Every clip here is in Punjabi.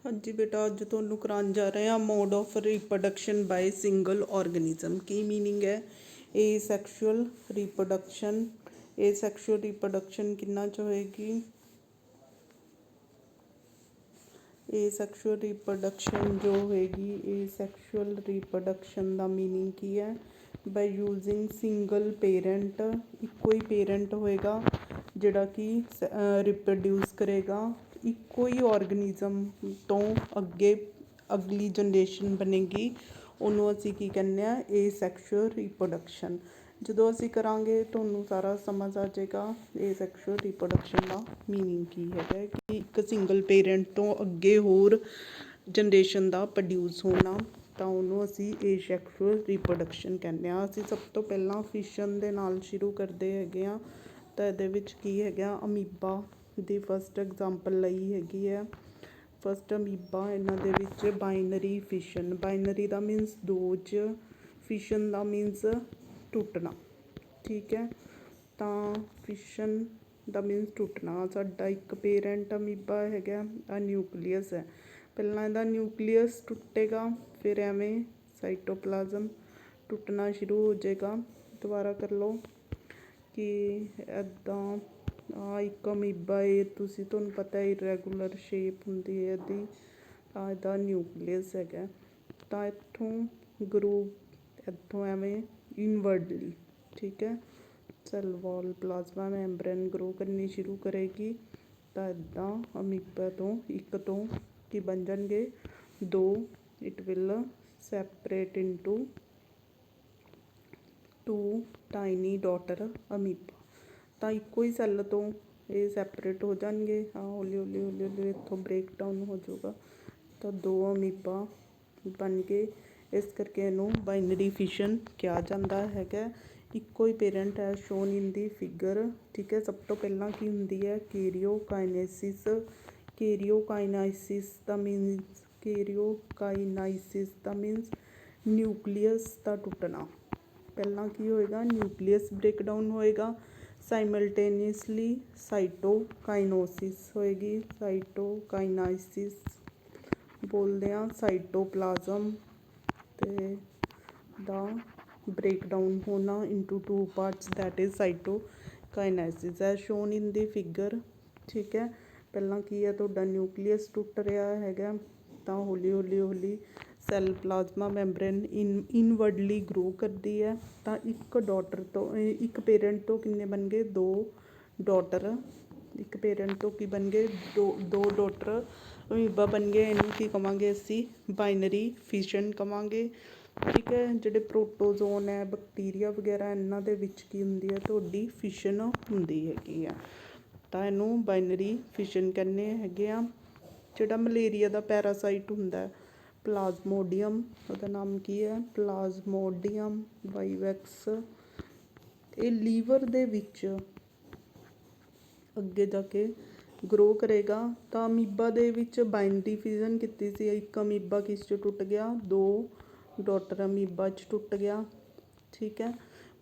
हाँ जी बेटा, अज तुहानूं कराउण जा रहे हैं mode of reproduction by single organism. की मीनिंग है ए सैक्शुअल रिप्रोडक्शन। ए सैक्शुअल रिप्रोडक्शन किन्ना च होएगी? ए सैक्शुअल रिप्रोडक्शन जो होएगी, ए सैक्शुअल रिप्रोडक्शन का मीनिंग की है? बाय यूजिंग सिंगल पेरेंट, इक्को ही पेरेंट होएगा जिहड़ा कि रिप्रोड्यूस करेगा इक्को ही ऑर्गेनिज्म तो अगे अगली जनरेशन बनेगी। ਉਹਨੂੰ ਅਸੀਂ ਕੀ ਕਹਿੰਦੇ ਆ ए सैक्शुअल रिप्रोडक्शन। ਜਦੋਂ ਅਸੀਂ ਕਰਾਂਗੇ ਤੁਹਾਨੂੰ ਸਾਰਾ ਸਮਝ ਆ ਜਾਏਗਾ ए सैक्शुअल रिप्रोडक्शन ਦਾ ਮੀਨਿੰਗ ਕੀ ਹੈਗਾ ਕਿ ਇੱਕ ਸਿੰਗਲ ਪੇਰੈਂਟ ਤੋਂ ਅੱਗੇ ਹੋਰ ਜਨਰੇਸ਼ਨ ਦਾ ਪ੍ਰੋਡਿਊਸ ਹੋਣਾ, ਤਾਂ ਉਹਨੂੰ ਅਸੀਂ ए सैक्शुअल रिप्रोडक्शन ਕਹਿੰਦੇ ਆ। ਅਸੀਂ ਸਭ ਤੋਂ ਪਹਿਲਾਂ ਫਿਸ਼ਨ ਦੇ ਨਾਲ ਸ਼ੁਰੂ ਕਰਦੇ ਹੈਗੇ ਆ। ਤਾਂ ਇਹਦੇ ਵਿੱਚ ਕੀ ਹੈਗਾ, ਅਮੀਬਾ ਦੀ ਫਸਟ ਐਗਜ਼ਾਮਪਲ ਲਈ ਹੈਗੀ ਹੈ। ਫਸਟ ਅਮੀਬਾ, ਇਹਨਾਂ ਦੇ ਵਿੱਚ ਬਾਈਨਰੀ ਫਿਸ਼ਨ। ਬਾਈਨਰੀ ਦਾ ਮੀਨਸ ਦੋ 'ਚ, ਫਿਸ਼ਨ ਦਾ ਮੀਨਸ ਟੁੱਟਣਾ। ਠੀਕ ਹੈ, ਤਾਂ ਫਿਸ਼ਨ ਦਾ ਮੀਨਸ ਟੁੱਟਣਾ। ਸਾਡਾ ਇੱਕ ਪੇਰੈਂਟ ਅਮੀਬਾ ਹੈਗਾ, ਆ ਨਿਊਕਲੀਅਸ ਹੈ। ਪਹਿਲਾਂ ਇਹਦਾ ਨਿਊਕਲੀਅਸ ਟੁੱਟੇਗਾ, ਫਿਰ ਐਵੇਂ ਸਾਈਟੋਪਲਾਜ਼ਮ ਟੁੱਟਣਾ ਸ਼ੁਰੂ ਹੋ ਜਾਏਗਾ। ਦੁਬਾਰਾ ਕਰ ਲਓ ਕਿ ਇੱਦਾਂ ਆ ਇੱਕ ਅਮੀਬਾ ਇਹ ਤੁਹਾਨੂੰ ਪਤਾ ਇਰੈਗੂਲਰ ਸ਼ੇਪ ਹੁੰਦੀ ਹੈ ਇਹਦੀ। ਆ ਇਹਦਾ ਨਿਊਕਲੀਅਸ ਹੈਗਾ, ਤਾਂ ਇੱਥੋਂ ਗਰੂਪ ਇੱਥੋਂ ਐਵੇਂ ਇਨਵਰਡਲੀ, ਠੀਕ ਹੈ, ਸੈੱਲ ਵਾਲ ਪਲਾਜ਼ਮਾ ਮੈਂਬਰੇਨ ਗਰੋ ਕਰਨੀ ਸ਼ੁਰੂ ਕਰੇਗੀ। ਤਾਂ ਇੱਦਾਂ ਅਮੀਬਾ ਤੋਂ ਇੱਕ ਤੋਂ ਕੀ ਬਣ ਜਾਣਗੇ, ਦੋ। It will separate into two tiny daughter amoeba. ਤਾਂ ਇੱਕੋ ਹੀ ਸੈੱਲ ਤੋਂ ਇਹ ਸੈਪਰੇਟ ਹੋ ਜਾਣਗੇ। ਹੌਲੀ ਹੌਲੀ ਹੌਲੀ ਹੌਲੀ ਇੱਥੋਂ ਬ੍ਰੇਕਡਾਊਨ ਹੋ ਜਾਊਗਾ, ਤਾਂ ਦੋ ਅਮੀਬਾ ਬਣ ਗਏ। ਇਸ ਕਰਕੇ ਇਹਨੂੰ ਬਾਈਨਰੀ ਫਿਸ਼ਨ ਕਿਹਾ ਜਾਂਦਾ ਹੈਗਾ। ਇੱਕੋ ਹੀ ਪੇਰੈਂਟ ਹੈ ਸ਼ੋਨ ਇਨ ਦੀ ਫਿਗਰ। ਠੀਕ ਹੈ, ਸਭ ਤੋਂ ਪਹਿਲਾਂ ਕੀ ਹੁੰਦੀ ਹੈ, ਕੈਰੀਓਕਾਈਨੇਸਿਸ। ਕੈਰੀਓਕਾਈਨਾਈਸਿਸ ਦਾ ਮੀਨਸ ਨਿਊਕਲੀਅਸ ਦਾ ਟੁੱਟਣਾ। ਪਹਿਲਾਂ ਕੀ ਹੋਏਗਾ, ਨਿਊਕਲੀਅਸ ਬ੍ਰੇਕਡਾਊਨ ਹੋਏਗਾ। ਸਾਈਮਲਟੇਨੀਅਸਲੀ ਸਾਈਟੋਕਾਈਨੋਸਿਸ ਹੋਏਗੀ। ਸਾਈਟੋਕਾਈਨਾਈਸਿਸ ਬੋਲਦੇ ਹਾਂ। ਸਾਈਟੋਪਲਾਜ਼ਮ ਤੇ ਦਾ ਬ੍ਰੇਕਡਾਊਨ ਹੋਣਾ into two parts, that is cytokinesis as shown in the figure. ਠੀਕ ਹੈ, ਪਹਿਲਾਂ ਕੀ ਹੈ, ਤੁਹਾਡਾ ਨਿਊਕਲੀਅਸ ਟੁੱਟ ਰਿਹਾ ਹੈਗਾ, ਤਾਂ ਹੌਲੀ ਹੌਲੀ ਹੌਲੀ ਸੈੱਲ ਪਲਾਜ਼ਮਾ ਮੈਂਬਰੇਨ ਇਨਵਰਡਲੀ ਗਰੋ ਕਰਦੀ ਹੈ। ਤਾਂ ਇੱਕ ਡਾਟਰ ਤੋਂ ਇੱਕ ਪੇਰੈਂਟ ਤੋਂ ਕਿੰਨੇ ਬਣ ਗਏ, ਦੋ ਡਾਟਰ। ਇੱਕ ਪੇਰੈਂਟ ਤੋਂ ਕੀ ਬਣ ਗਏ, ਦੋ ਡਾਟਰ ਅਮੀਬਾ ਬਣ ਗਏ। ਇਹਨੂੰ ਕੀ ਕਹਾਂਗੇ ਅਸੀਂ, ਬਾਈਨਰੀ ਫਿਸ਼ਨ ਕਹਾਂਗੇ। ਠੀਕ ਹੈ, ਜਿਹੜੇ ਪ੍ਰੋਟੋਜ਼ੋਨ ਹੈ, ਬੈਕਟੀਰੀਆ ਵਗੈਰਾ, ਇਹਨਾਂ ਦੇ ਵਿੱਚ ਕੀ ਹੁੰਦੀ ਹੈ, ਤੁਹਾਡੀ ਫਿਸ਼ਨ ਹੁੰਦੀ ਹੈਗੀ ਆ, ਤਾਂ ਇਹਨੂੰ ਬਾਈਨਰੀ ਫਿਸ਼ਨ ਕਹਿੰਦੇ ਹੈਗੇ ਆ। ਜਿਹੜਾ ਮਲੇਰੀਆ ਦਾ ਪੈਰਾਸਾਈਟ ਹੁੰਦਾ ਪਲਾਜ਼ਮੋਡੀਅਮ, ਉਹਦਾ ਨਾਮ ਕੀ ਹੈ, ਪਲਾਜ਼ਮੋਡੀਅਮ ਵਾਈਵੈਕਸ। ਇਹ ਲੀਵਰ ਦੇ ਵਿੱਚ ਅੱਗੇ ਜਾ ਕੇ ਗਰੋ ਕਰੇਗਾ। ਤਾਂ ਅਮੀਬਾ ਦੇ ਵਿੱਚ ਬਾਈਨਰੀ ਫਿਜ਼ਨ ਕੀਤੀ ਸੀ। ਇੱਕ ਅਮੀਬਾ ਕਿਸ 'ਚ ਟੁੱਟ ਗਿਆ, ਦੋ ਡਾਟਰ ਅਮੀਬਾ 'ਚ ਟੁੱਟ ਗਿਆ। ਠੀਕ ਹੈ,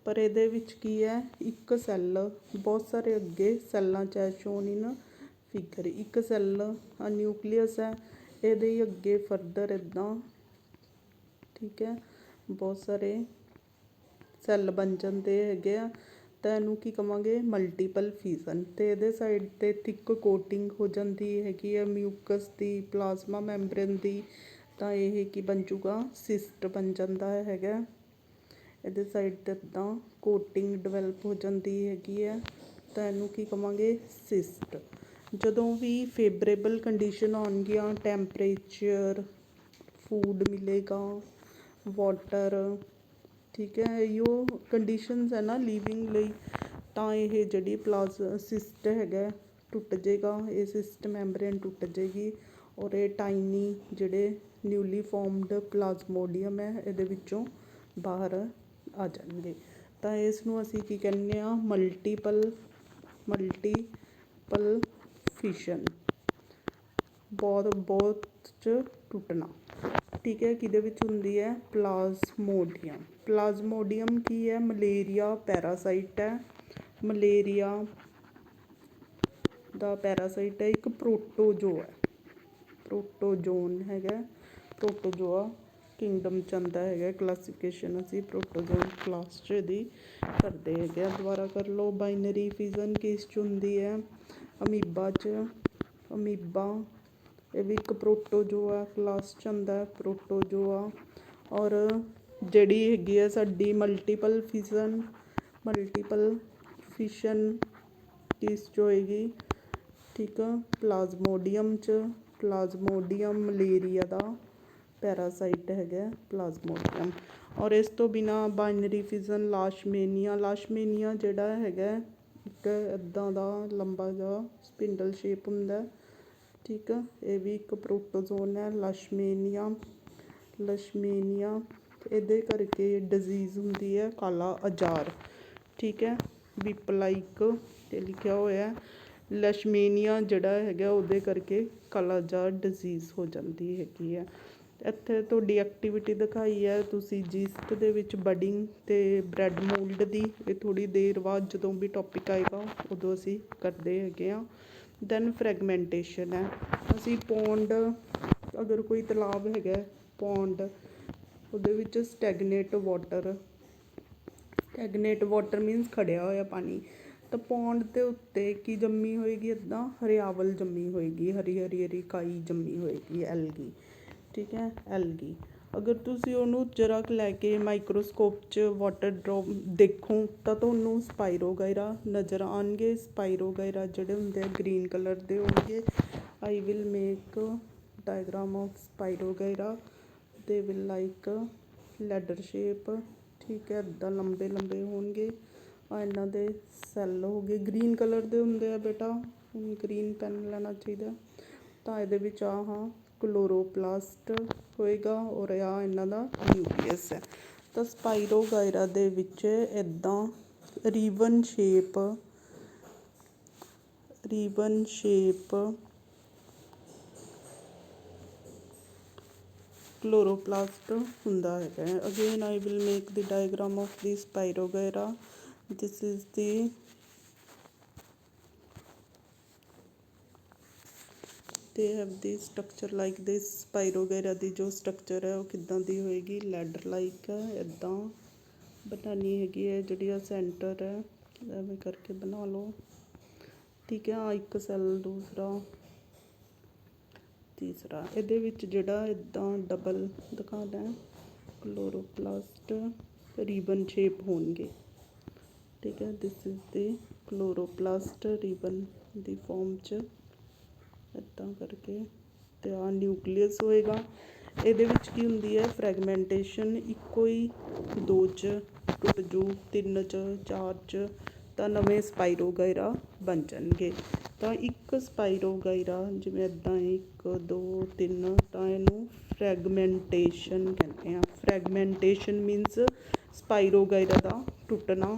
ਪਰ ਇਹਦੇ ਵਿੱਚ ਕੀ ਹੈ, ਇੱਕ ਸੈੱਲ ਬਹੁਤ ਸਾਰੇ ਅੱਗੇ ਸੈੱਲਾਂ 'ਚ ਸ਼ੋਨ ਇਨ ਫਿਗਰ। ਇੱਕ ਸੈੱਲ ਨਿਊਕਲੀਅਸ ਹੈ, ਇਹਦੇ ਹੀ ਅੱਗੇ ਫਰਦਰ ਇੱਦਾਂ, ਠੀਕ ਹੈ, ਬਹੁਤ ਸਾਰੇ ਸੈੱਲ ਬਣ ਜਾਂਦੇ ਹੈਗੇ ਆ। ਤਾਂ ਇਹਨੂੰ ਕੀ ਕਹਾਂਗੇ, ਮਲਟੀਪਲ ਫਿਜ਼ਨ। ਅਤੇ ਇਹਦੇ ਸਾਈਡ 'ਤੇ ਥਿੱਕ ਕੋਟਿੰਗ ਹੋ ਜਾਂਦੀ ਹੈਗੀ ਹੈ ਮਿਊਕਸ ਦੀ, ਪਲਾਜ਼ਮਾ ਮੈਂਬਰੇਨ ਦੀ। ਤਾਂ ਇਹ ਕੀ ਬਣ ਜੂਗਾ, ਸਿਸਟ ਬਣ ਜਾਂਦਾ ਹੈਗਾ। ਇਹਦੇ ਸਾਈਡ 'ਤੇ ਇੱਦਾਂ ਕੋਟਿੰਗ ਡਿਵੈਲਪ ਹੋ ਜਾਂਦੀ ਹੈਗੀ ਹੈ, ਤਾਂ ਇਹਨੂੰ ਕੀ ਕਹਾਂਗੇ, ਸਿਸਟ। ਜਦੋਂ ਵੀ ਫੇਵਰੇਬਲ ਕੰਡੀਸ਼ਨ ਆਉਣਗੀਆਂ, ਟੈਂਪਰੇਚਰ, ਫੂਡ ਮਿਲੇਗਾ, ਵਾਟਰ, ਠੀਕ ਹੈ, ਇਹੋ ਕੰਡੀਸ਼ਨਸ ਹੈ ਨਾ ਲਿਵਿੰਗ ਲਈ, ਤਾਂ ਇਹ ਜਿਹੜੀ ਸਿਸਟ ਹੈਗਾ ਟੁੱਟ ਜਾਏਗਾ। ਇਹ ਸਿਸਟ ਮੈਂਬਰੇਨ ਟੁੱਟ ਜਾਏਗੀ ਔਰ ਇਹ ਟਾਈਨੀ ਜਿਹੜੇ ਨਿਊਲੀ ਫੋਰਮਡ ਪਲਾਜ਼ਮੋਡੀਅਮ ਹੈ ਇਹਦੇ ਵਿੱਚੋਂ ਬਾਹਰ ਆ ਜਾਣਗੇ। ਤਾਂ ਇਸ ਨੂੰ ਅਸੀਂ ਕੀ ਕਹਿੰਦੇ ਹਾਂ, ਮਲਟੀਪਲ ਫਿਸ਼ਨ। ਬਹੁਤ 'ਚ ਟੁੱਟਣਾ। ਠੀਕ ਹੈ, ਕਿਹਦੇ ਵਿੱਚ ਹੁੰਦੀ ਹੈ, ਪਲਾਜ਼ਮੋਡੀਅਮ। ਪਲਾਜ਼ਮੋਡੀਅਮ ਕੀ ਹੈ, ਮਲੇਰੀਆ ਪੈਰਾਸਾਈਟ ਹੈ। ਮਲੇਰੀਆ ਦਾ ਪੈਰਾਸਾਈਟ ਹੈ, ਇੱਕ ਪ੍ਰੋਟੋਜੋ ਹੈ। ਪ੍ਰੋਟੋਜੋਨ ਹੈਗਾ, ਪ੍ਰੋਟੋਜੋਆ ਕਿੰਗਡਮ 'ਚ ਆਉਂਦਾ ਹੈਗਾ। ਕਲਾਸੀਫਿਕੇਸ਼ਨ ਅਸੀਂ ਪ੍ਰੋਟੋਜੋਨ ਕਲਾਸ 'ਚ ਇਹਦੀ ਕਰਦੇ ਹੈਗੇ ਆ। ਦੁਬਾਰਾ ਕਰ ਲਓ। ਬਾਈਨਰੀ ਫਿਜ਼ਨ ਕਿਸ 'ਚ ਹੁੰਦੀ ਹੈ? ਅਮੀਬਾ 'ਚ। ਅਮੀਬਾ ਇਹ ਵੀ ਇੱਕ ਪ੍ਰੋਟੋਜੋਆ ਕਲਾਸ 'ਚ ਆਉਂਦਾ, ਪ੍ਰੋਟੋਜੋਆ। ਔਰ ਜਿਹੜੀ ਹੈਗੀ ਆ ਸਾਡੀ ਮਲਟੀਪਲ ਫਿਜ਼ਨ ਕਿਸ 'ਚ ਹੋਏਗੀ? ਠੀਕ ਆ, ਪਲਾਜ਼ਮੋਡੀਅਮ 'ਚ। ਪਲਾਜ਼ਮੋਡੀਅਮ ਮਲੇਰੀਆ ਦਾ ਪੈਰਾਸਾਈਟ ਹੈਗਾ ਪਲਾਜ਼ਮੋਡੀਅਮ। ਔਰ ਇਸ ਤੋਂ ਬਿਨਾਂ ਬਾਈਨਰੀ ਫਿਜ਼ਨ ਲਾਸ਼ਮੇਨੀਆ ਜਿਹੜਾ ਹੈਗਾ ਇੱਕ ਇੱਦਾਂ ਦਾ ਲੰਬਾ ਜਿਹਾ ਸਪਿੰਡਲ ਸ਼ੇਪ ਹੁੰਦਾ। ਠੀਕ ਆ, ਇਹ ਵੀ ਇੱਕ ਪ੍ਰੋਟੋਜ਼ੋਨ ਹੈ ਲਾਸ਼ਮੇਨੀਆ। ਇਹਦੇ ਕਰਕੇ ਡਿਜ਼ੀਜ਼ ਹੁੰਦੀ ਹੈ ਕਾਲਾ ਅਜ਼ਾਰ। ਠੀਕ ਹੈ, ਵਿਪ ਲਾਈਕ ਤੇ ਲਿਖਿਆ ਹੋਇਆ। ਲੈਸ਼ਮੇਨੀਆ ਜਿਹੜਾ ਹੈਗਾ ਉਹਦੇ ਕਰਕੇ ਕਾਲਾ ਅਜ਼ਾਰ ਡਿਜ਼ੀਜ਼ ਹੋ ਜਾਂਦੀ ਹੈਗੀ ਹੈ। ਇੱਥੇ ਤੁਹਾਡੀ ਐਕਟੀਵਿਟੀ ਦਿਖਾਈ ਹੈ ਤੁਸੀਂ ਜੀਸਟ ਦੇ ਵਿੱਚ ਬਡਿੰਗ ਅਤੇ ਬ੍ਰੈਡ ਮੋਲਡ ਦੀ। ਇਹ ਥੋੜ੍ਹੀ ਦੇਰ ਬਾਅਦ ਜਦੋਂ ਵੀ ਟੋਪਿਕ ਆਏਗਾ ਉਦੋਂ ਅਸੀਂ ਕਰਦੇ ਹੈਗੇ ਹਾਂ। ਦੈਨ ਫਰੈਗਮੈਂਟੇਸ਼ਨ ਹੈ। ਅਸੀਂ ਪੌਂਡ, ਅਗਰ ਕੋਈ ਤਲਾਬ ਹੈਗਾ ਪੌਂਡ, ਉਹਦੇ ਵਿੱਚ ਸਟੈਗਨੇਟ ਵਾਟਰ ਮੀਨਸ ਖੜਿਆ ਹੋਇਆ ਪਾਣੀ। ਤਾਂ ਪੌਂਡ ਦੇ ਉੱਤੇ ਕੀ ਜੰਮੀ ਹੋਏਗੀ? ਇੱਦਾਂ ਹਰਿਆਵਲ ਜੰਮੀ ਹੋਏਗੀ, ਹਰੀ ਕਾਈ ਜੰਮੀ ਹੋਏਗੀ, ਐਲਗੀ। ਠੀਕ ਹੈ, ਐਲਗੀ। ਅਗਰ ਤੁਸੀਂ ਉਹਨੂੰ ਜਰਾ ਕੁ ਲੈ ਕੇ ਮਾਈਕਰੋਸਕੋਪ 'ਚ ਵਾਟਰ ਡਰੋਪ ਦੇਖੋ ਤਾਂ ਤੁਹਾਨੂੰ ਸਪਾਇਰੋਗਾਇਰਾ ਨਜ਼ਰ ਆਉਣਗੇ। ਸਪਾਇਰੋਗਾਇਰਾ ਜਿਹੜੇ ਹੁੰਦੇ ਆ ਗ੍ਰੀਨ ਕਲਰ ਦੇ ਹੋਣਗੇ। I will make diagram of spirogyra. They will like ladder shape. ਠੀਕ ਹੈ, ਇੱਦਾਂ ਲੰਬੇ ਹੋਣਗੇ। ਇਹਨਾਂ ਦੇ ਸੈੱਲ ਹੋ ਗਏ, ਗ੍ਰੀਨ ਕਲਰ ਦੇ ਹੁੰਦੇ ਆ ਬੇਟਾ, ਗ੍ਰੀਨ ਪੈਨ ਲੈਣਾ ਚਾਹੀਦਾ। ਤਾਂ ਇਹਦੇ ਵਿੱਚ ਕਲੋਰੋਪਲਾਸਟ ਹੋਏਗਾ ਔਰ ਇਹਨਾਂ ਦਾ ਨਿਊਕਲੀਅਸ ਹੈ। ਤਾਂ ਸਪਾਇਰੋਗਾਇਰਾ ਦੇ ਵਿੱਚ ਇੱਦਾਂ ਰੀਬਨ ਸ਼ੇਪ ਕਲੋਰੋਪਲਾਸਟ ਹੁੰਦਾ ਹੈਗਾ। Again I will make the diagram of the spirogyra. This is the they have the structure like this। Spirogyra ਦੀ ਜੋ ਸਟਰਕਚਰ ਹੈ ਉਹ ਕਿੱਦਾਂ ਦੀ ਹੋਏਗੀ? ਲੈਡਰ ਲਾਈਕ ਇੱਦਾਂ ਬਣਾਉਣੀ ਹੈਗੀ ਹੈ। ਜਿਹੜੀ ਆ ਸੈਂਟਰ ਹੈ ਐਵੇਂ ਕਰਕੇ ਬਣਾ ਲਓ। ਠੀਕ ਹੈ, ਆ ਇੱਕ ਸੈੱਲ, ਦੂਸਰਾ, ਤੀਸਰਾ। ਇਹਦੇ ਵਿੱਚ ਜਿਹੜਾ ਇੱਦਾਂ ਡਬਲ ਦਿਖਾਉਣਾ ਕਲੋਰੋਪਲਾਸਟ ਰੀਬਨ ਸ਼ੇਪ ਹੋਣਗੇ। ਠੀਕ ਹੈ, ਦਿਸ is the chloroplast ribbon the form 'ਚ ਇੱਦਾਂ ਕਰਕੇ। ਅਤੇ ਆਹ ਨਿਊਕਲੀਅਸ ਹੋਏਗਾ। ਇਹਦੇ ਵਿੱਚ ਕੀ ਹੁੰਦੀ ਹੈ? ਫਰੈਗਮੈਂਟੇਸ਼ਨ। ਇੱਕੋ ਹੀ 2 'ਚ ਟੁੱਟ ਜੂ, 3 'ਚ, 4 'ਚ, ਤਾਂ ਨਵੇਂ ਸਪਾਇਰੋਗਾਇਰਾ ਬਣ ਜਾਣਗੇ। ਤਾਂ ਇੱਕ ਸਪਾਇਰੋਗਾਇਰਾ ਜਿਵੇਂ ਇੱਦਾਂ 1 2 3, ਤਾਂ ਇਹਨੂੰ ਫਰੈਗਮੈਂਟੇਸ਼ਨ ਕਹਿੰਦੇ ਆ। ਫਰੈਗਮੈਂਟੇਸ਼ਨ ਮੀਨਸ ਸਪਾਇਰੋਗਾਇਰਾ ਦਾ ਟੁੱਟਣਾ।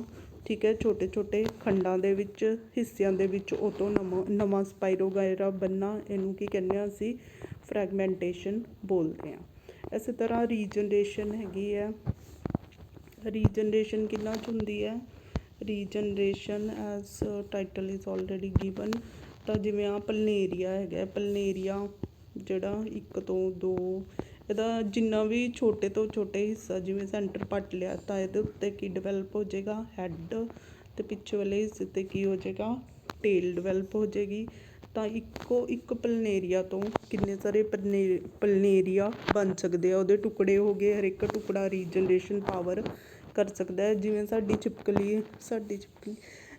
ਠੀਕ ਹੈ, ਛੋਟੇ ਖੰਡਾਂ ਦੇ ਵਿੱਚ, ਹਿੱਸਿਆਂ ਦੇ ਵਿੱਚ ਉਹ ਤੋਂ ਨਵਾਂ ਸਪਾਇਰੋਗਾਇਰਾ ਬਣਨਾ, ਇਹਨੂੰ ਕੀ ਕਹਿੰਦੇ ਹਾਂ ਅਸੀਂ? ਫਰੈਗਮੈਂਟੇਸ਼ਨ ਬੋਲਦੇ ਹਾਂ। ਇਸੇ ਤਰ੍ਹਾਂ ਰੀਜਨਰੇਸ਼ਨ ਹੈਗੀ ਹੈ। ਰੀਜਨਰੇਸ਼ਨ ਕਿਹਨਾਂ 'ਚ ਹੁੰਦੀ ਹੈ? Regeneration as title is already given. ਤਾਂ ਜਿਵੇਂ ਆਹ ਪਲਨੇਰੀਆ ਹੈਗਾ, ਪਲਨੇਰੀਆ ਜਿਹੜਾ 1 ਤੋਂ 2, ਇਹਦਾ ਜਿੰਨਾ ਵੀ ਛੋਟੇ ਤੋਂ ਛੋਟੇ ਹਿੱਸਾ, ਜਿਵੇਂ ਸੈਂਟਰ ਪੱਟ ਲਿਆ, ਤਾਂ ਇਹਦੇ ਉੱਤੇ ਕੀ ਡਿਵੈਲਪ ਹੋ ਜਾਏਗਾ? ਹੈੱਡ। ਅਤੇ ਪਿੱਛੇ ਵਾਲੇ ਹਿੱਸੇ 'ਤੇ ਕੀ ਹੋ ਜਾਏਗਾ? ਟੇਲ ਡਿਵੈਲਪ ਹੋ ਜਾਏਗੀ। ਤਾਂ ਇੱਕ ਪਲਨੇਰੀਆ ਤੋਂ ਕਿੰਨੇ ਸਾਰੇ ਪਲਨੇਰੀਆ ਬਣ ਸਕਦੇ ਆ? ਉਹਦੇ ਟੁਕੜੇ ਹੋ ਗਏ, ਹਰ ਇੱਕ ਟੁਕੜਾ ਰੀਜਨਰੇਸ਼ਨ ਪਾਵਰ ਕਰ ਸਕਦਾ ਹੈ। ਜਿਵੇਂ ਸਾਡੀ ਛਿਪਕਲੀ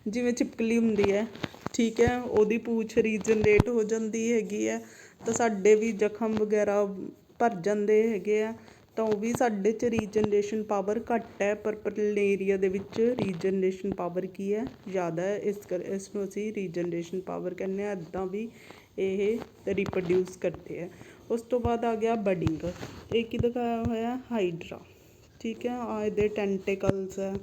ਜਿਵੇਂ ਛਿਪਕਲੀ ਹੁੰਦੀ ਹੈ, ਠੀਕ ਹੈ, ਉਹਦੀ ਪੂਛ ਰੀਜਨਰੇਟ ਹੋ ਜਾਂਦੀ ਹੈਗੀ ਹੈ। ਤਾਂ ਸਾਡੇ ਵੀ ਜ਼ਖਮ ਵਗੈਰਾ ਭਰ ਜਾਂਦੇ ਹੈਗੇ ਆ, ਤਾਂ ਉਹ ਵੀ ਸਾਡੇ 'ਚ ਰੀਜਨਰੇਸ਼ਨ ਪਾਵਰ ਘੱਟ ਹੈ। ਪਰ ਪਲਨੇਰੀਆ ਦੇ ਵਿੱਚ ਰੀਜਨਰੇਸ਼ਨ ਪਾਵਰ ਕੀ ਹੈ? ਜ਼ਿਆਦਾ ਹੈ। ਇਸ ਨੂੰ ਅਸੀਂ ਰੀਜਨਰੇਸ਼ਨ ਪਾਵਰ ਕਹਿੰਦੇ ਹਾਂ। ਇੱਦਾਂ ਵੀ ਇਹ ਰੀਪਰੋਡਿਊਸ ਕਰਦੇ ਹੈ। ਉਸ ਤੋਂ ਬਾਅਦ ਆ ਗਿਆ ਬਡਿੰਗ। ਇਹ ਕੀ ਦਿਖਾਇਆ ਹੋਇਆ? ਹਾਈਡਰਾ। ਠੀਕ ਹੈ, ਆ ਇਹਦੇ ਟੈਂਟੇਕਲਸ ਹੈ,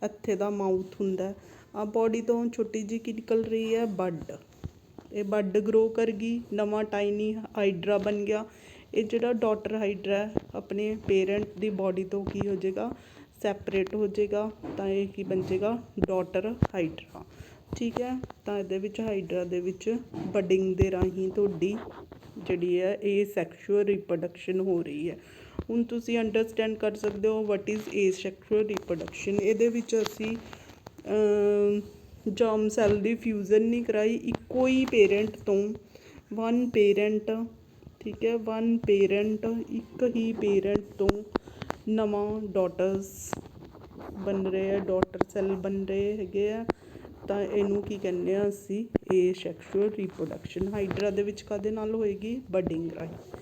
ਇੱਥੇ ਦਾ ਮਾਊਥ ਹੁੰਦਾ। ਆ ਬੋਡੀ ਤੋਂ ਛੋਟੀ ਜਿਹੀ ਕੀ ਨਿਕਲ ਰਹੀ ਹੈ? ਬੱਡ। ਇਹ ਬੱਡ ਗਰੋ ਕਰ ਗਈ, ਨਵਾਂ ਟਾਈਨੀ ਹਾਈਡਰਾ ਬਣ ਗਿਆ। ਇਹ ਜਿਹੜਾ ਡਾਟਰ ਹਾਈਡਰਾ ਹੈ ਆਪਣੇ ਪੇਰੈਂਟ ਦੀ ਬੋਡੀ ਤੋਂ ਕੀ ਹੋ ਜਾਏਗਾ? ਸੈਪਰੇਟ ਹੋ ਜਾਏਗਾ। ਤਾਂ ਇਹ ਕੀ ਬਣ ਜਾਏਗਾ? Daughter hydra. ਠੀਕ ਹੈ। ਤਾਂ ਇਹਦੇ ਵਿੱਚ ਹਾਈਡਰਾ ਦੇ ਵਿੱਚ ਬਡਿੰਗ ਦੇ ਰਾਹੀਂ ਤੁਹਾਡੀ ਜਿਹੜੀ ਹੈ ਇਹ ਸੈਕਸ਼ੂਅਲ ਰੀਪਰੋਡਕਸ਼ਨ ਹੋ ਰਹੀ ਹੈ। ਹੁਣ ਤੁਸੀਂ ਅੰਡਰਸਟੈਂਡ ਕਰ ਸਕਦੇ ਹੋ ਵਟ ਇਜ਼ ਏ ਸੈਕਸ਼ੂਅਲ ਰੀਪਰੋਡਕਸ਼ਨ। ਇਹਦੇ ਵਿੱਚ ਅਸੀਂ ਜਰਮ ਸੈੱਲ ਦੀ ਫਿਊਜ਼ਨ ਨਹੀਂ ਕਰਾਈ, ਇੱਕੋ ਹੀ ਪੇਰੈਂਟ ਤੋਂ ਵਨ ਪੇਰੈਂਟ, ਠੀਕ ਹੈ, ਵਨ ਪੇਰੈਂਟ, ਇੱਕ ਹੀ ਪੇਰੈਂਟ ਤੋਂ ਨਵਾਂ ਡਾਟਰਸ ਬਣ ਰਹੇ ਆ, ਡਾਟਰ ਸੈੱਲ ਬਣ ਰਹੇ ਹੈਗੇ ਆ। ਤਾਂ ਇਹਨੂੰ ਕੀ ਕਹਿੰਦੇ ਆ ਅਸੀਂ ਏ ਸੈਕਸ਼ੂਅਲ ਰੀਪਰੋਡਕਸ਼ਨ। ਹਾਈਡਰਾ ਦੇ ਵਿੱਚ ਕਾਹਦੇ ਨਾਲ ਹੋਏਗੀ? ਬਡਿੰਗ ਰਾਹੀਂ,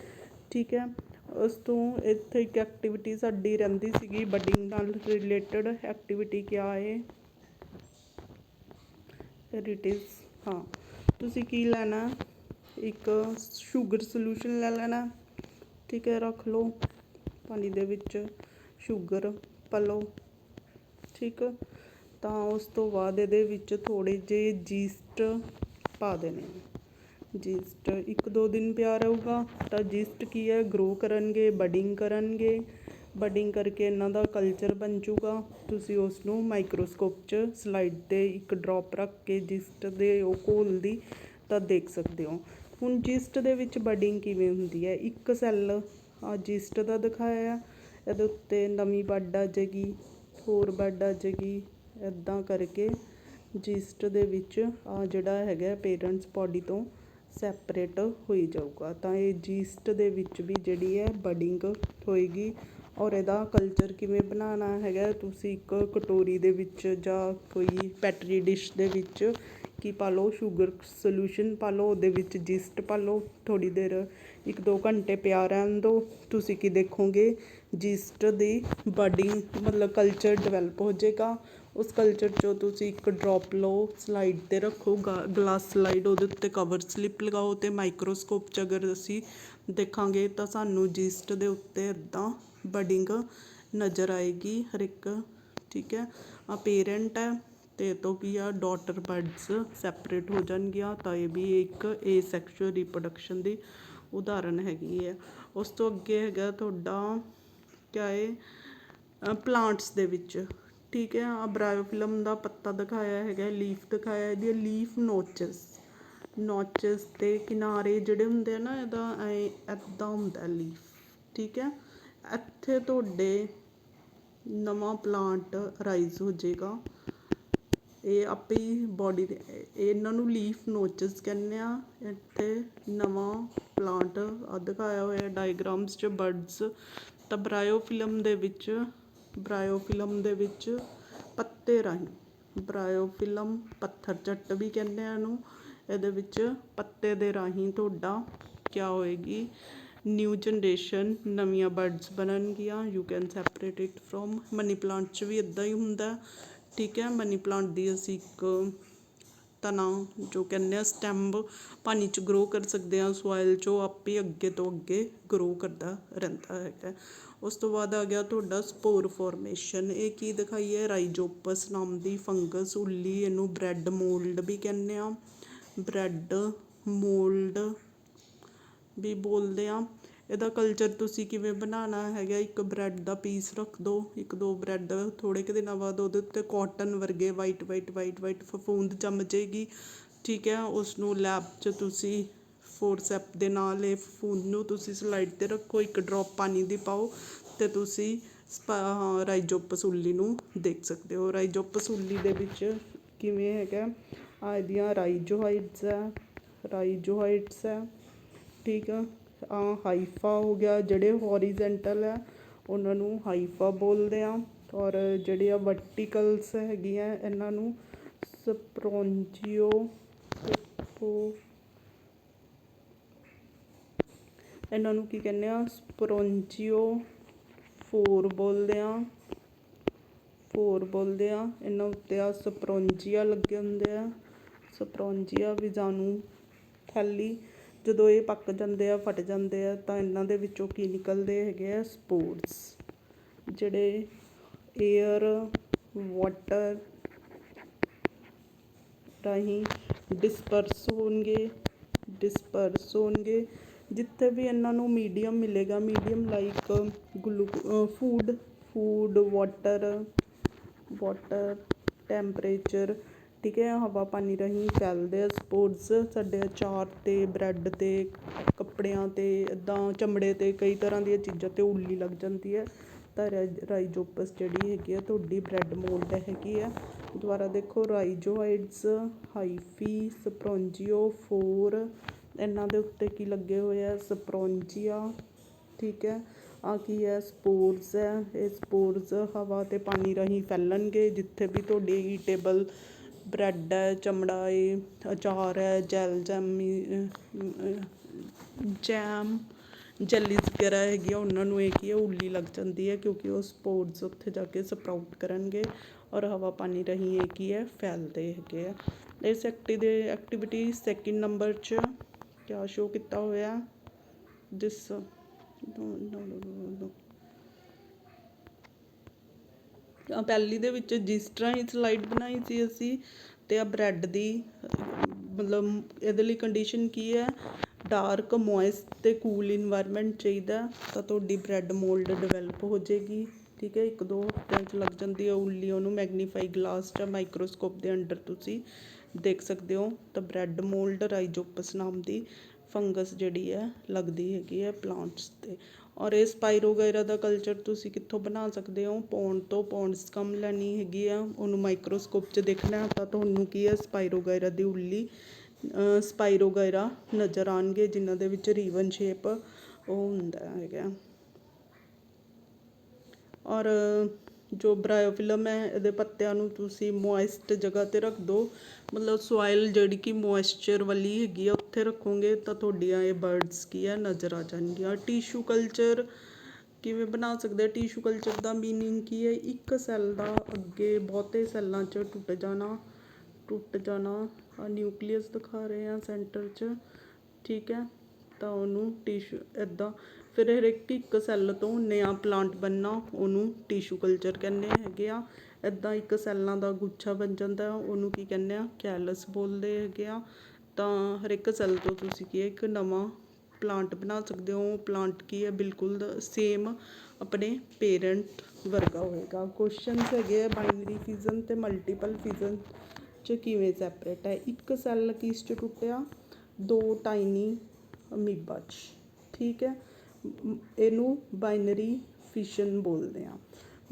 ਠੀਕ ਹੈ। ਉਸ ਤੋਂ ਇੱਥੇ ਇੱਕ ਐਕਟੀਵਿਟੀ ਸਾਡੀ ਰਹਿੰਦੀ ਸੀਗੀ ਬਡਿੰਗ ਨਾਲ ਰਿਲੇਟਡ। ਐਕਟੀਵਿਟੀ ਕਿਆ ਹੈ? ਇਟ ਇਜ਼, ਹਾਂ, ਤੁਸੀਂ ਕੀ ਲੈਣਾ, ਇੱਕ ਸ਼ੂਗਰ ਸੋਲਿਊਸ਼ਨ ਲੈ ਲੈਣਾ, ਠੀਕ ਹੈ, ਰੱਖ ਲਓ ਪਾਣੀ ਦੇ ਵਿੱਚ, ਸ਼ੂਗਰ ਪਾ ਲਓ, ਠੀਕ। ਤਾਂ ਉਸ ਤੋਂ ਬਾਅਦ ਇਹਦੇ ਵਿੱਚ ਥੋੜ੍ਹੇ ਜਿਹੇ ਜੀਸਟ ਪਾ ਦੇਣੇ। ਜੀਸਟ 1-2 ਦਿਨ ਪਿਆ ਰਹੂਗਾ। ਤਾਂ ਜੀਸਟ ਕੀ ਹੈ? ਗਰੋ ਕਰਨਗੇ, ਬਡਿੰਗ ਕਰਨਗੇ, ਬਡਿੰਗ ਕਰਕੇ ਇਹਨਾਂ ਦਾ ਕਲਚਰ ਬਣ ਜੂਗਾ। ਤੁਸੀਂ ਉਸ ਨੂੰ ਮਾਈਕਰੋਸਕੋਪ 'ਚ ਸਲਾਈਡ 'ਤੇ ਇੱਕ ਡਰੋਪ ਰੱਖ ਕੇ ਜੀਸਟ ਦੇ ਉਹ ਘੋਲ ਦੀ ਤਾਂ ਦੇਖ ਸਕਦੇ ਹੋ। ਹੁਣ ਜੀਸਟ ਦੇ ਵਿੱਚ ਬਡਿੰਗ ਕਿਵੇਂ ਹੁੰਦੀ ਹੈ? ਇੱਕ ਸੈੱਲ ਆ ਜੀਸਟ ਦਾ ਦਿਖਾਇਆ, ਇਹਦੇ ਉੱਤੇ ਨਵੀਂ ਬੈੱਡ ਆ ਜਾਏਗੀ, ਹੋਰ ਬੈੱਡ ਆ ਜਾਏਗੀ, ਇੱਦਾਂ ਕਰਕੇ ਜੀਸਟ ਦੇ ਵਿੱਚ ਆ ਜਿਹੜਾ ਹੈਗਾ ਪੇਰੈਂਟਸ ਬੋਡੀ ਤੋਂ ਸੈਪਰੇਟ ਹੋਈ ਜਾਊਗਾ। ਤਾਂ ਇਹ ਜੀਸਟ ਦੇ ਵਿੱਚ ਵੀ ਜਿਹੜੀ ਹੈ ਬਡਿੰਗ ਹੋਏਗੀ। ਔਰ ਇਹਦਾ ਕਲਚਰ ਕਿਵੇਂ ਬਣਾਉਣਾ ਹੈਗਾ? ਤੁਸੀਂ ਇੱਕ ਕਟੋਰੀ ਦੇ ਵਿੱਚ ਜਾਂ ਕੋਈ ਪੈਟਰੀ ਡਿਸ਼ ਦੇ ਵਿੱਚ ਕੀ ਪਾ ਲਓ? ਸ਼ੂਗਰ ਸੋਲਿਊਸ਼ਨ ਪਾ ਲਓ, ਉਹਦੇ ਵਿੱਚ ਜੀਸਟ ਪਾ ਲਓ, ਥੋੜ੍ਹੀ ਦੇਰ 1-2 ਘੰਟੇ ਪਿਆ ਰਹਿਣ ਦਿਓ। ਤੁਸੀਂ ਕੀ ਦੇਖੋਗੇ? ਜੀਸਟ ਦੀ ਬਡਿੰਗ ਮਤਲਬ ਕਲਚਰ ਡਿਵੈਲਪ ਹੋ ਜਾਏਗਾ। ਉਸ ਕਲਚਰ 'ਚੋਂ ਤੁਸੀਂ ਇੱਕ ਡਰੋਪ ਲਓ, ਸਲਾਈਡ 'ਤੇ ਰੱਖੋ, ਗਲਾਸ ਸਲਾਈਡ, ਉਹਦੇ ਉੱਤੇ ਕਵਰ ਸਲਿੱਪ ਲਗਾਓ ਅਤੇ ਮਾਈਕਰੋਸਕੋਪ 'ਚ ਅਗਰ ਅਸੀਂ ਦੇਖਾਂਗੇ ਤਾਂ ਸਾਨੂੰ ਜੀਸਟ ਦੇ ਉੱਤੇ ਇੱਦਾਂ ਬਡਿੰਗ ਨਜ਼ਰ ਆਏਗੀ ਹਰ ਇੱਕ, ਠੀਕ ਹੈ। ਆ ਪੇਰੈਂਟ ਹੈ ਅਤੇ ਇਹ ਤੋਂ ਕੀ ਆ ਡਾਟਰ ਬਰਡਸ ਸੈਪਰੇਟ ਹੋ ਜਾਣਗੀਆਂ। ਤਾਂ ਇਹ ਵੀ ਇੱਕ ਏ ਸੈਕਸ਼ੂਅਲ ਰੀਪਰੋਡਕਸ਼ਨ ਦੀ ਉਦਾਹਰਨ ਹੈਗੀ ਹੈ। ਉਸ ਤੋਂ ਅੱਗੇ ਹੈਗਾ ਤੁਹਾਡਾ ਕਿਆ ਹੈ ਪਲਾਂਟਸ ਦੇ ਵਿੱਚ, ਠੀਕ ਹੈ। ਆ ਬਰਾਇਓਫਿਲਮ ਦਾ ਪੱਤਾ ਦਿਖਾਇਆ ਹੈਗਾ, ਲੀਫ ਦਿਖਾਇਆ, ਇਹਦੀਆਂ ਲੀਫ ਨੋਚਸ ਅਤੇ ਕਿਨਾਰੇ ਜਿਹੜੇ ਹੁੰਦੇ ਆ ਨਾ ਇਹਦਾ ਇੱਦਾਂ ਹੁੰਦਾ ਲੀਫ, ਠੀਕ ਹੈ। ਇੱਥੇ ਤੁਹਾਡੇ ਨਵਾਂ ਪਲਾਂਟ ਰਾਈਜ਼ ਹੋ ਜਾਏਗਾ। ਇਹ ਆਪੇ ਹੀ ਬੋਡੀ ਦੇ ਇਹਨਾਂ ਨੂੰ ਲੀਫ ਨੋਚਸ ਕਹਿੰਦੇ ਆ। ਇੱਥੇ ਨਵਾਂ ਪਲਾਂਟ ਦਿਖਾਇਆ ਹੋਇਆ ਡਾਇਗਰਾਮਸ 'ਚ ਬਰਡਸ। ਤਾਂ ਬਰਾਇਓਫਿਲਮ ਦੇ ਵਿੱਚ ਪੱਤੇ ਰਾਹੀਂ, ਬਰਾਇਓਫਿਲਮ ਪੱਥਰ ਚੱਟ ਵੀ ਕਹਿੰਦੇ ਆ ਇਹਨੂੰ, ਇਹਦੇ ਵਿੱਚ ਪੱਤੇ ਦੇ ਰਾਹੀਂ ਤੁਹਾਡਾ ਕਿਆ ਹੋਏਗੀ? ਨਿਊ ਜਨਰੇਸ਼ਨ, ਨਵੀਆਂ ਬਰਡਸ ਬਣਨਗੀਆਂ। You can separate it from money plant 'ਚ ਵੀ ਇੱਦਾਂ ਹੀ ਹੁੰਦਾ, ਠੀਕ ਹੈ। ਮਨੀ ਪਲਾਂਟ ਦੀ ਅਸੀਂ ਇੱਕ ਤਣਾ ਜੋ ਕਹਿੰਦੇ ਆ ਸਟੈਮ ਪਾਣੀ 'ਚ ਗਰੋ ਕਰ ਸਕਦੇ ਹਾਂ, ਸੋਇਲ 'ਚੋਂ ਆਪੇ ਅੱਗੇ ਤੋਂ ਅੱਗੇ ਗਰੋ ਕਰਦਾ ਰਹਿੰਦਾ ਹੈਗਾ। ਉਸ ਤੋਂ ਬਾਅਦ ਆ ਗਿਆ ਤੁਹਾਡਾ ਸਪੋਰ ਫੋਰਮੇਸ਼ਨ। ਇਹ ਕੀ ਦਿਖਾਈ ਹੈ? ਰਾਈਜੋਪਸ ਨਾਮ ਦੀ ਫੰਗਸ ਉੱਲੀ, ਇਹਨੂੰ ਬ੍ਰੈਡ ਮੋਲਡ ਵੀ ਕਹਿੰਦੇ ਆ, ਬ੍ਰੈਡ ਮੋਲਡ ਵੀ ਬੋਲਦੇ ਆ। ਇਹਦਾ ਕਲਚਰ ਤੁਸੀਂ ਕਿਵੇਂ ਬਣਾਉਣਾ ਹੈਗਾ? ਇੱਕ ਬ੍ਰੈਡ ਦਾ ਪੀਸ ਰੱਖ ਦਿਓ, 1-2 ਬ੍ਰੈਡ, ਥੋੜ੍ਹੇ ਕੁ ਦਿਨਾਂ ਬਾਅਦ ਉਹਦੇ ਉੱਤੇ ਕਾਟਨ ਵਰਗੇ ਵਾਈਟ ਫਫੂੰਦ ਜੰਮ ਜਾਏਗੀ, ਠੀਕ ਹੈ। ਉਸ ਨੂੰ ਲੈਬ 'ਚ ਤੁਸੀਂ ਫੋਰਸੈਪ ਦੇ ਨਾਲ ਇਹ ਫਫੂੰਦ ਨੂੰ ਤੁਸੀਂ ਸਲਾਈਡ 'ਤੇ ਰੱਖੋ, ਇੱਕ ਡਰੋਪ ਪਾਣੀ ਦੀ ਪਾਓ ਅਤੇ ਤੁਸੀਂ ਰਾਈਜੋਪਸ ਉੱਲੀ ਨੂੰ ਦੇਖ ਸਕਦੇ ਹੋ। ਰਾਈਜੋਪਸ ਉੱਲੀ ਦੇ ਵਿੱਚ ਕਿਵੇਂ ਹੈਗਾ? ਆ ਇਹਦੀਆਂ ਰਾਈਜੋਹਾਈਟਸ ਹੈ, ਠੀਕ ਆ। ਹਾਈਫਾ ਹੋ ਗਿਆ, ਜਿਹੜੇ ਹੌਰੀਜ਼ੈਂਟਲ ਆ ਉਹਨਾਂ ਨੂੰ ਹਾਈਫਾ ਬੋਲਦੇ ਆ। ਔਰ ਜਿਹੜੇ ਆ ਵਰਟੀਕਲਸ ਹੈਗੀਆਂ ਇਹਨਾਂ ਨੂੰ ਸਪਰੋਂਜੀਓ, ਇਹਨਾਂ ਨੂੰ ਕੀ ਕਹਿੰਦੇ ਆ? ਸਪਰੋਂਜੀਓ ਫੋਰ ਬੋਲਦੇ ਆ। ਇਹਨਾਂ ਉੱਤੇ ਆ ਸਪਰੋਂਜੀਆ ਲੱਗੇ ਹੁੰਦੇ ਆ, ਸਪਰੋਂਜੀਆ ਬੀਜਾਣੂ ਥੈਲੀ। ਜਦੋਂ ਇਹ ਪੱਕ ਜਾਂਦੇ ਆ, ਫਟ ਜਾਂਦੇ ਆ, ਤਾਂ ਇਹਨਾਂ ਦੇ ਵਿੱਚੋਂ ਕੀ ਨਿਕਲਦੇ ਹੈਗੇ ਆ? ਸਪੋਰਸ, ਜਿਹੜੇ ਏਅਰ ਵਾਟਰ ਰਾਹੀਂ ਡਿਸਪਰਸ ਹੋਣਗੇ। ਜਿੱਥੇ ਵੀ ਇਹਨਾਂ ਨੂੰ ਮੀਡੀਅਮ ਮਿਲੇਗਾ, medium like food, water temperature, ਠੀਕ ਹੈ। ਹਵਾ ਪਾਣੀ ਰਾਹੀਂ ਫੈਲਦੇ ਆ ਸਪੋਰਸ ਸਾਡੇ ਅਚਾਰ 'ਤੇ, ਬ੍ਰੈਡ 'ਤੇ, ਕੱਪੜਿਆਂ 'ਤੇ, ਇੱਦਾਂ ਚਮੜੇ 'ਤੇ, ਕਈ ਤਰ੍ਹਾਂ ਦੀਆਂ ਚੀਜ਼ਾਂ 'ਤੇ ਉੱਲੀ ਲੱਗ ਜਾਂਦੀ ਹੈ। ਤਾਂ ਰਾਈਜੋਪਸ ਜਿਹੜੀ ਹੈਗੀ ਆ ਤੁਹਾਡੀ ਬ੍ਰੈਡ ਮੋਲਡ ਹੈਗੀ ਆ। ਦੁਬਾਰਾ ਦੇਖੋ, ਰਾਈਜੋਆਇਡਸ, ਹਾਈਫੀ, ਸਪਰੋਂਜੀਓਫੋਰ, ਇਹਨਾਂ ਦੇ ਉੱਤੇ ਕੀ ਲੱਗੇ ਹੋਏ ਆ, ਸਪਰੋਂਜੀਆ। ਠੀਕ ਹੈ। ਆ ਕੀ ਹੈ, ਸਪੋਰਸ ਹੈ। ਇਹ ਸਪੋਰਸ ਹਵਾ ਅਤੇ ਪਾਣੀ ਰਾਹੀਂ ਫੈਲਣਗੇ ਜਿੱਥੇ ਵੀ ਤੁਹਾਡੀ ਈਟੇਬਲ ਬ੍ਰੈਡ ਹੈ, ਚਮੜਾ ਹੈ, ਅਚਾਰ ਹੈ, ਜੈਮ, ਜੈਲੀਜ਼ ਵਗੈਰਾ ਹੈਗੀ ਆ, ਉਹਨਾਂ ਨੂੰ ਇਹ ਕੀ ਹੈ, ਉੱਲੀ ਲੱਗ ਜਾਂਦੀ ਹੈ ਕਿਉਂਕਿ ਉਹ ਸਪੋਰਸ ਉੱਥੇ ਜਾ ਕੇ ਸਪਰਾਊਟ ਕਰਨਗੇ ਔਰ ਹਵਾ ਪਾਣੀ ਰਾਹੀਂ ਇਹ ਕੀ ਹੈ, ਫੈਲਦੇ ਹੈਗੇ ਆ। ਇਸ ਐਕਟੀਵਿਟੀ ਸੈਕਿੰਡ ਨੰਬਰ 'ਚ ਕਿਆ ਸ਼ੋ ਕੀਤਾ ਹੋਇਆ, ਜਿਸ ਪਹਿਲੀ ਦੇ ਵਿੱਚ ਜਿਸ ਤਰ੍ਹਾਂ ਹੀ ਸਲਾਈਡ ਬਣਾਈ ਸੀ ਅਸੀਂ, ਅਤੇ ਆ ਬ੍ਰੈਡ ਦੀ ਮਤਲਬ ਇਹਦੇ ਲਈ ਕੰਡੀਸ਼ਨ ਕੀ ਹੈ, ਡਾਰਕ, ਮੋਇਸਟ ਅਤੇ ਕੂਲ ਇਨਵਾਇਰਮੈਂਟ ਚਾਹੀਦਾ ਤਾਂ ਤੁਹਾਡੀ ਬ੍ਰੈਡ ਮੋਲਡ ਡਿਵੈਲਪ ਹੋ ਜਾਏਗੀ। ਠੀਕ ਹੈ। 1-2 ਹਫ਼ਤਿਆਂ 'ਚ ਲੱਗ ਜਾਂਦੀ ਹੈ ਉੱਲੀ, ਉਹਨੂੰ ਮੈਗਨੀਫਾਈ ਗਲਾਸ ਜਾਂ ਮਾਈਕਰੋਸਕੋਪ ਦੇ ਅੰਡਰ ਤੁਸੀਂ ਦੇਖ ਸਕਦੇ ਹੋ। ਤਾਂ ਬ੍ਰੈਡ ਮੋਲਡ ਰਾਈਜੋਪਸ ਨਾਮ ਦੀ ਫੰਗਸ ਜਿਹੜੀ ਹੈ ਲੱਗਦੀ ਹੈਗੀ ਹੈ ਪਲਾਂਟਸ 'ਤੇ। ਔਰ ਇਹ ਸਪਾਇਰੋਗਾਇਰਾ ਦਾ ਕਲਚਰ ਤੁਸੀਂ ਕਿੱਥੋਂ ਬਣਾ ਸਕਦੇ ਹੋ, ਪੌਂਡ ਤੋਂ। ਪੌਂਡਸਕਮ ਲੈਣੀ ਹੈਗੀ ਆ, ਉਹਨੂੰ ਮਾਈਕਰੋਸਕੋਪ 'ਚ ਦੇਖਣਾ ਤਾਂ ਤੁਹਾਨੂੰ ਕੀ ਹੈ, ਸਪਾਇਰੋਗਾਇਰਾ ਦੀ ਉੱਲੀ, ਸਪਾਇਰੋਗਾਇਰਾ ਨਜ਼ਰ ਆਉਣਗੇ ਜਿਨ੍ਹਾਂ ਦੇ ਵਿੱਚ ਰੀਵਨ ਸ਼ੇਪ ਉਹ ਹੁੰਦਾ ਹੈਗਾ। ਔਰ ਜੋ ਬ੍ਰਾਇਓਫਿਲਮ ਹੈ, ਇਹਦੇ ਪੱਤਿਆਂ ਨੂੰ ਤੁਸੀਂ ਮੋਇਸਟ ਜਗ੍ਹਾ 'ਤੇ ਰੱਖ ਦਿਓ, ਮਤਲਬ ਸੋਇਲ ਜਿਹੜੀ ਕਿ ਮੋਇਸਚਰ ਵਾਲੀ ਹੈਗੀ ਆ ਉੱਥੇ ਰੱਖੋਗੇ ਤਾਂ ਤੁਹਾਡੀਆਂ ਇਹ ਬਰਡਸ ਕੀ ਹੈ, ਨਜ਼ਰ ਆ ਜਾਣਗੀਆਂ। ਟਿਸ਼ੂ ਕਲਚਰ ਕਿਵੇਂ ਬਣਾ ਸਕਦੇ ਆ, ਟਿਸ਼ੂ ਕਲਚਰ ਦਾ ਮੀਨਿੰਗ ਕੀ ਹੈ, ਇੱਕ ਸੈੱਲ ਦਾ ਅੱਗੇ ਬਹੁਤੇ ਸੈੱਲਾਂ 'ਚ ਟੁੱਟ ਜਾਣਾ। ਨਿਊਕਲੀਅਸ ਦਿਖਾ ਰਹੇ ਆ ਸੈਂਟਰ 'ਚ। ਠੀਕ ਹੈ। ਤਾਂ ਉਹਨੂੰ ਟਿਸ਼ੂ ਇੱਦਾਂ, ਫਿਰ ਹਰੇਕ ਇੱਕ ਸੈੱਲ ਤੋਂ ਨਵਾਂ ਪਲਾਂਟ ਬਣਨਾ, ਉਹਨੂੰ ਟਿਸ਼ੂ ਕਲਚਰ ਕਹਿੰਦੇ ਹੈਗੇ ਆ। ਇੱਦਾਂ ਇੱਕ ਸੈੱਲਾਂ ਦਾ ਗੁੱਛਾ ਬਣ ਜਾਂਦਾ, ਉਹਨੂੰ ਕੀ ਕਹਿੰਦੇ ਆ, ਕੈਲਸ ਬੋਲਦੇ ਹੈਗੇ ਆ। ਤਾਂ ਹਰ ਇੱਕ ਸੈੱਲ ਤੋਂ ਤੁਸੀਂ ਕੀ ਹੈ, ਇੱਕ ਨਵਾਂ ਪਲਾਂਟ ਬਣਾ ਸਕਦੇ ਹੋ। ਪਲਾਂਟ ਕੀ ਹੈ, ਬਿਲਕੁਲ ਸੇਮ ਆਪਣੇ ਪੇਰੈਂਟ ਵਰਗਾ ਹੋਏਗਾ। ਕੁਐਸਚਨਸ ਹੈਗੇ ਆ, ਬਾਈਨਰੀ ਫਿਜ਼ਨ ਅਤੇ ਮਲਟੀਪਲ ਫਿਜ਼ਨ 'ਚ ਕਿਵੇਂ ਸੈਪਰੇਟ ਹੈ। ਇੱਕ ਸੈੱਲ ਕਿਸ 'ਚ ਟੁੱਟਿਆ, 2 ਟਾਈਨੀ ਅਮੀਬਾ 'ਚ। ਠੀਕ ਹੈ। ਇਹਨੂੰ ਬਾਈਨਰੀ ਫਿਸ਼ਨ ਬੋਲਦੇ ਆ।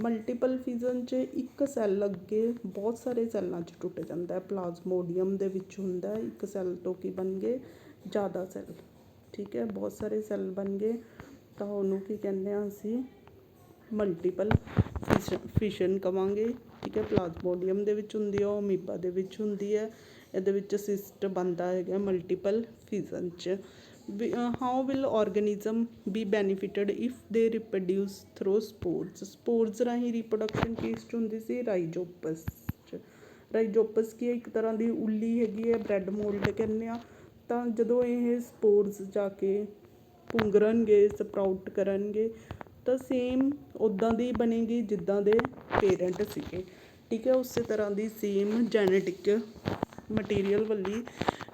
ਮਲਟੀਪਲ ਫਿਜ਼ਨ 'ਚ ਇੱਕ ਸੈੱਲ ਅੱਗੇ ਬਹੁਤ ਸਾਰੇ ਸੈੱਲਾਂ 'ਚ ਟੁੱਟ ਜਾਂਦਾ। ਪਲਾਜ਼ਮੋਡੀਅਮ ਦੇ ਵਿੱਚ ਹੁੰਦਾ, ਇੱਕ ਸੈੱਲ ਤੋਂ ਕੀ ਬਣ ਗਏ, ਜ਼ਿਆਦਾ ਸੈੱਲ। ਠੀਕ ਹੈ। ਬਹੁਤ ਸਾਰੇ ਸੈੱਲ ਬਣ ਗਏ ਤਾਂ ਉਹਨੂੰ ਕੀ ਕਹਿੰਦੇ ਹਾਂ ਅਸੀਂ, ਮਲਟੀਪਲ ਫਿਸ਼ਨ ਕਵਾਂਗੇ। ਠੀਕ ਹੈ। ਪਲਾਜ਼ਮੋਡੀਅਮ ਦੇ ਵਿੱਚ ਹੁੰਦੀ ਹੈ, ਉਹ ਅਮੀਬਾ ਦੇ ਵਿੱਚ ਹੁੰਦੀ ਹੈ। ਇਹਦੇ ਵਿੱਚ ਸਿਸਟ ਬਣਦਾ ਹੈਗਾ ਮਲਟੀਪਲ ਫਿਜ਼ਨ 'ਚ। How will organism be benefited if they reproduce through spores. Spores ਰਾਹੀਂ ਰੀਪਰੋਡਕਸ਼ਨ ਕਿਸ 'ਚ ਹੁੰਦੀ ਸੀ, ਰਾਈਜੋਪਸ 'ਚ। ਰਾਈਜੋਪਸ ਕੀ ਹੈ, ਇੱਕ ਤਰ੍ਹਾਂ ਦੀ ਉੱਲੀ ਹੈਗੀ ਹੈ, ਬ੍ਰੈਡ ਮੋਲਡ ਕਹਿੰਦੇ ਆ। ਤਾਂ ਜਦੋਂ ਇਹ ਸਪੋਰਸ ਜਾ ਕੇ ਪੁੰਗਰਨਗੇ, ਸਪਰਾਊਟ ਕਰਨਗੇ ਤਾਂ ਸੇਮ ਉੱਦਾਂ ਦੀ ਬਣੇਗੀ ਜਿੱਦਾਂ ਦੇ ਪੇਰੈਂਟ ਸੀਗੇ। ਠੀਕ ਹੈ। ਉਸੇ ਤਰ੍ਹਾਂ ਦੀ ਸੇਮ ਜੈਨੇਟਿਕ ਮਟੀਰੀਅਲ ਵਾਲੀ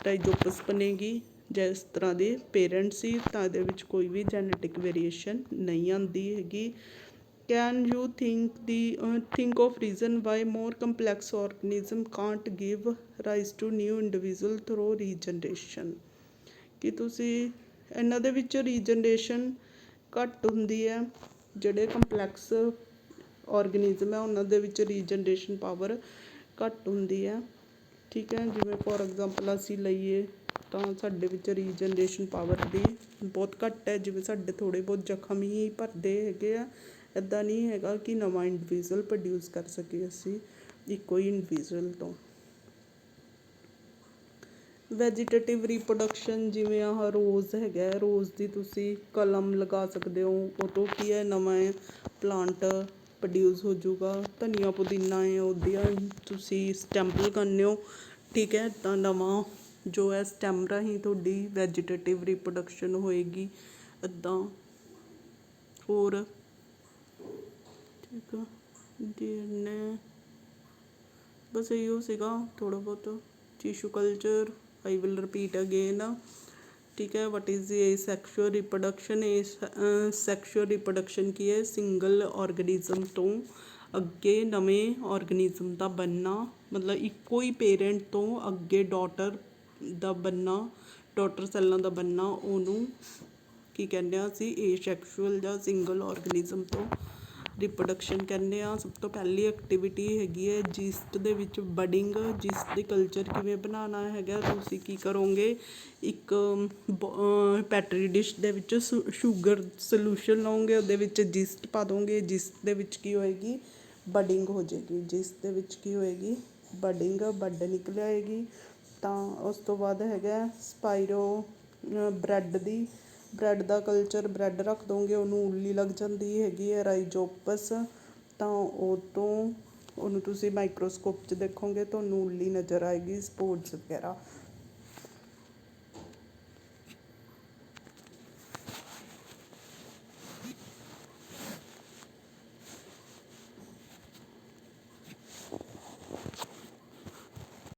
ਰਾਈਜੋਪਸ ਬਣੇਗੀ ਜਿਸ ਤਰ੍ਹਾਂ ਦੇ ਪੇਰੈਂਟ ਸੀ, ਤਾਂ ਇਹਦੇ ਵਿੱਚ ਕੋਈ ਵੀ ਜੈਨੇਟਿਕ ਵੇਰੀਏਸ਼ਨ ਨਹੀਂ ਆਉਂਦੀ ਹੈਗੀ। Can you think of reason why more complex organism can't give rise to new individual through regeneration. ਕਿ ਤੁਸੀਂ ਇਹਨਾਂ ਦੇ ਵਿੱਚ ਰੀਜਨਰੇਸ਼ਨ ਘੱਟ ਹੁੰਦੀ ਹੈ, ਜਿਹੜੇ ਕੰਪਲੈਕਸ ਔਰਗਨਿਜ਼ਮ ਹੈ ਉਹਨਾਂ ਦੇ ਵਿੱਚ ਰੀਜਨਰੇਸ਼ਨ ਪਾਵਰ ਘੱਟ ਹੁੰਦੀ ਹੈ। ਠੀਕ ਹੈ। ਜਿਵੇਂ ਫੋਰ ਐਗਜ਼ਾਮਪਲ ਅਸੀਂ ਲਈਏ ਤਾਂ ਸਾਡੇ ਵਿੱਚ ਰੀਜਨਰੇਸ਼ਨ ਪਾਵਰ ਦੀ ਬਹੁਤ ਘੱਟ ਹੈ। ਜਿਵੇਂ ਸਾਡੇ ਥੋੜ੍ਹੇ ਬਹੁਤ ਜ਼ਖਮ ਹੀ ਭਰਦੇ ਹੈਗੇ ਆ, ਇੱਦਾਂ ਨਹੀਂ ਹੈਗਾ ਕਿ ਨਵਾਂ ਇੰਡੀਵਿਜੂਅਲ ਪ੍ਰੋਡਿਊਸ ਕਰ ਸਕੀਏ ਅਸੀਂ ਇੱਕੋ ਹੀ ਇੰਡੀਵਿਜੂਅਲ ਤੋਂ। ਵੈਜੀਟੇਟਿਵ ਰੀਪਰੋਡਕਸ਼ਨ, ਜਿਵੇਂ ਆਹ ਰੋਜ਼ ਹੈਗਾ, ਰੋਜ਼ ਦੀ ਤੁਸੀਂ ਕਲਮ ਲਗਾ ਸਕਦੇ ਹੋ, ਉਹ ਤੋਂ ਕੀ ਹੈ, ਨਵਾਂ ਪਲਾਂਟ ਪ੍ਰੋਡਿਊਸ ਹੋ ਜਾਊਗਾ। ਧਨੀਆ ਪੁਦੀਨਾ ਹੈ, ਉਹਦੀਆਂ ਤੁਸੀਂ ਸਟੈਂਪ ਲਗਾਉਂਦੇ ਹੋ। ਠੀਕ ਹੈ। ਤਾਂ ਨਵਾਂ ਜੋ ਹੈ ਸਟੈਮ ਰਾਹੀਂ ਤੁਹਾਡੀ ਵੈਜੀਟੇਟਿਵ ਰੀਪਰੋਡਕਸ਼ਨ ਹੋਏਗੀ। ਇੱਦਾਂ ਹੋਰ ਠੀਕ ਆ, ਜਿਹਨੇ ਬਸ ਇਹੋ ਸੀਗਾ ਥੋੜ੍ਹਾ ਬਹੁਤ। Tissue culture I will repeat again. ਠੀਕ ਹੈ। What is asexual reproduction. Sexual reproduction ਕੀ ਹੈ, ਸਿੰਗਲ ਔਰਗਨਿਜ਼ਮ ਤੋਂ ਅੱਗੇ ਨਵੇਂ ਔਰਗਨਿਜ਼ਮ ਦਾ ਬਣਨਾ, ਮਤਲਬ ਇੱਕੋ ਹੀ ਪੇਰੈਂਟ ਤੋਂ ਅੱਗੇ ਡਾਟਰ ਦਾ ਬਣਨਾ, ਡਾਟਰ ਸੈੱਲਾਂ ਦਾ ਬਣਨਾ, ਉਹਨੂੰ ਕੀ ਕਹਿੰਦੇ ਹਾਂ ਅਸੀਂ ਏਸੈਕਸ਼ੂਅਲ ਜਾਂ ਸਿੰਗਲ ਔਰਗਨਿਜ਼ਮ ਤੋਂ ਰਿਪਰੋਡਕਸ਼ਨ ਕਹਿੰਦੇ ਹਾਂ। ਸਭ ਤੋਂ ਪਹਿਲੀ ਐਕਟੀਵਿਟੀ ਹੈਗੀ ਹੈ ਜੀਸਟ ਦੇ ਵਿੱਚ ਬਡਿੰਗ। ਜੀਸਟ ਦੇ ਕਲਚਰ ਕਿਵੇਂ ਬਣਾਉਣਾ ਹੈਗਾ, ਤੁਸੀਂ ਕੀ ਕਰੋਗੇ, ਇੱਕ ਪੈਟਰੀ ਡਿਸ਼ ਦੇ ਵਿੱਚ ਸ਼ੂਗਰ ਸੋਲਿਊਸ਼ਨ ਲਓਗੇ, ਉਹਦੇ ਵਿੱਚ ਜੀਸਟ ਪਾ ਦੋਗੇ। ਜੀਸਟ ਦੇ ਵਿੱਚ ਕੀ ਹੋਏਗੀ, ਬਡਿੰਗ ਹੋ ਜਾਏਗੀ। ਜੀਸਟ ਦੇ ਵਿੱਚ ਕੀ ਹੋਏਗੀ, ਬਡ ਨਿਕਲ ਆਏਗੀ। ਤਾਂ ਉਸ ਤੋਂ ਬਾਅਦ ਹੈਗਾ ਸਪਾਇਰੋ ਬ੍ਰੈਡ ਦੀ, ਬ੍ਰੈਡ ਦਾ ਕਲਚਰ, ਬ੍ਰੈਡ ਰੱਖ ਦੋਗੇ, ਉਹਨੂੰ ਉੱਲੀ ਲੱਗ ਜਾਂਦੀ ਹੈਗੀ ਹੈ ਰਾਈਜੋਪਸ। ਤਾਂ ਉਹ ਤੋਂ ਉਹਨੂੰ ਤੁਸੀਂ ਮਾਈਕਰੋਸਕੋਪ 'ਚ ਦੇਖੋਗੇ ਤੁਹਾਨੂੰ ਉੱਲੀ ਨਜ਼ਰ ਆਏਗੀ, ਸਪੋਰਸ ਵਗੈਰਾ।